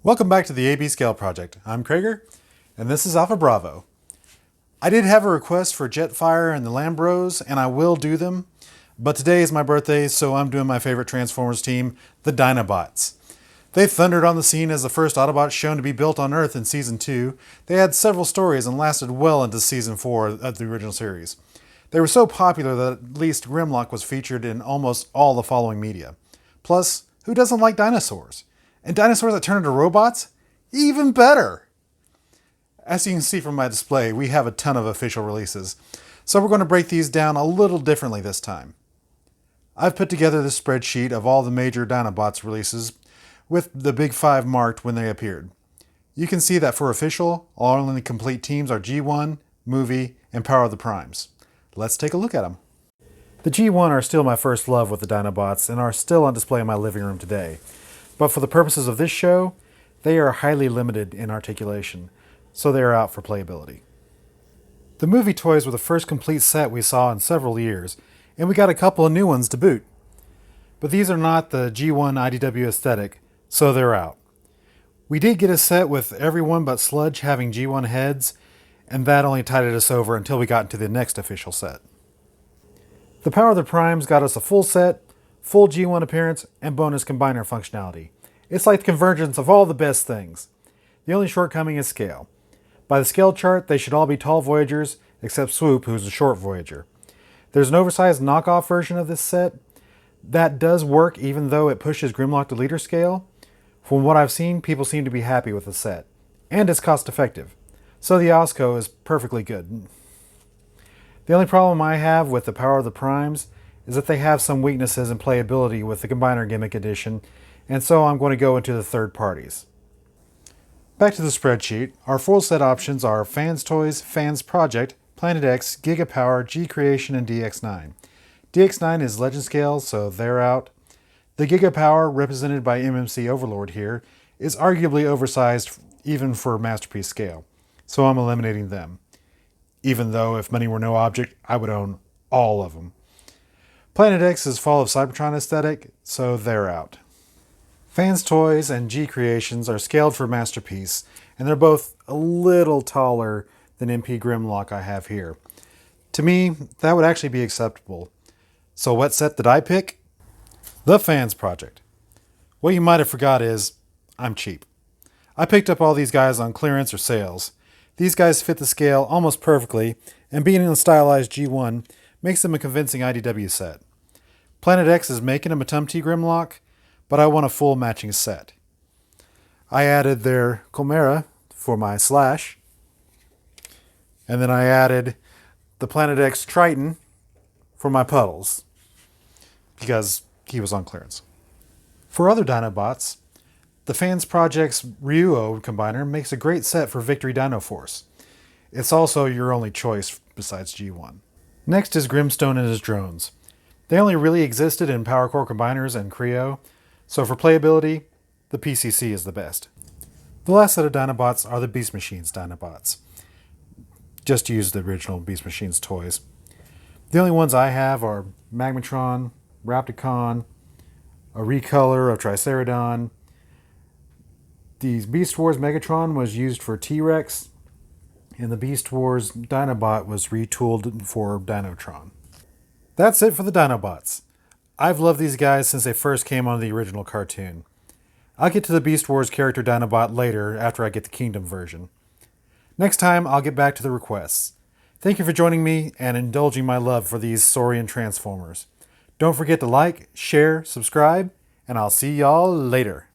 Welcome back to the AB Scale Project. I'm Krager, and this is Alpha Bravo. I did have a request for Jetfire and the Lambros, and I will do them, but today is my birthday, so I'm doing my favorite Transformers team, the Dinobots. They thundered on the scene as the first Autobots shown to be built on Earth in Season 2. They had several stories and lasted well into Season 4 of the original series. They were so popular that at least Grimlock was featured in almost all the following media. Plus, who doesn't like dinosaurs? And dinosaurs that turn into robots? Even better! As you can see from my display, we have a ton of official releases, so we're going to break these down a little differently this time. I've put together this spreadsheet of all the major Dinobots releases, with the big five marked when they appeared. You can see that for official, all only complete teams are G1, Movie, and Power of the Primes. Let's take a look at them. The G1 are still my first love with the Dinobots and are still on display in my living room today. But for the purposes of this show, they are highly limited in articulation, so they are out for playability. The Movie toys were the first complete set we saw in several years, and we got a couple of new ones to boot. But these are not the G1 IDW aesthetic, so they're out. We did get a set with everyone but Sludge having G1 heads, and that only tided us over until we got into the next official set. The Power of the Primes got us a full set, full G1 appearance, and bonus combiner functionality. It's like the convergence of all the best things. The only shortcoming is scale. By the scale chart, they should all be tall Voyagers, except Swoop, who's a short Voyager. There's an oversized knockoff version of this set. That does work even though it pushes Grimlock to leader scale. From what I've seen, people seem to be happy with the set. And it's cost effective. So the Osco is perfectly good. The only problem I have with the Power of the Primes is that they have some weaknesses in playability with the Combiner Gimmick Edition, and so I'm going to go into the third parties. Back to the spreadsheet, our full set options are Fans Toys, Fans Project, Planet X, Giga Power, G Creation, and DX9. DX9 is legend scale, so they're out. The Giga Power, represented by MMC Overlord here, is arguably oversized even for Masterpiece scale, so I'm eliminating them. Even though if money were no object, I would own all of them. Planet X is Fall of Cybertron aesthetic, so they're out. Fans Toys and G Creations are scaled for Masterpiece, and they're both a little taller than MP Grimlock I have here. To me, that would actually be acceptable. So what set did I pick? The Fans Project. What you might have forgot is, I'm cheap. I picked up all these guys on clearance or sales. These guys fit the scale almost perfectly, and being in a stylized G1 makes them a convincing IDW set. Planet X is making them a Tum-T Grimlock, but I want a full matching set. I added their Chimera for my Slash, and then I added the Planet X Triton for my Puddles, because he was on clearance. For other Dinobots, the Fans Project's Ryuo combiner makes a great set for Victory Dino Force. It's also your only choice besides G1. Next is Grimstone and his drones. They only really existed in Power Core combiners and Creo, so for playability, the PCC is the best. The last set of Dinobots are the Beast Machines Dinobots. Just use the original Beast Machines toys. The only ones I have are Magmatron, Rapticon, a recolor of Tricerodon. The Beast Wars Megatron was used for T-Rex, and the Beast Wars Dinobot was retooled for Dinotron. That's it for the Dinobots. I've loved these guys since they first came on the original cartoon. I'll get to the Beast Wars character Dinobot later after I get the Kingdom version. Next time, I'll get back to the requests. Thank you for joining me and indulging my love for these Saurian Transformers. Don't forget to like, share, subscribe, and I'll see y'all later.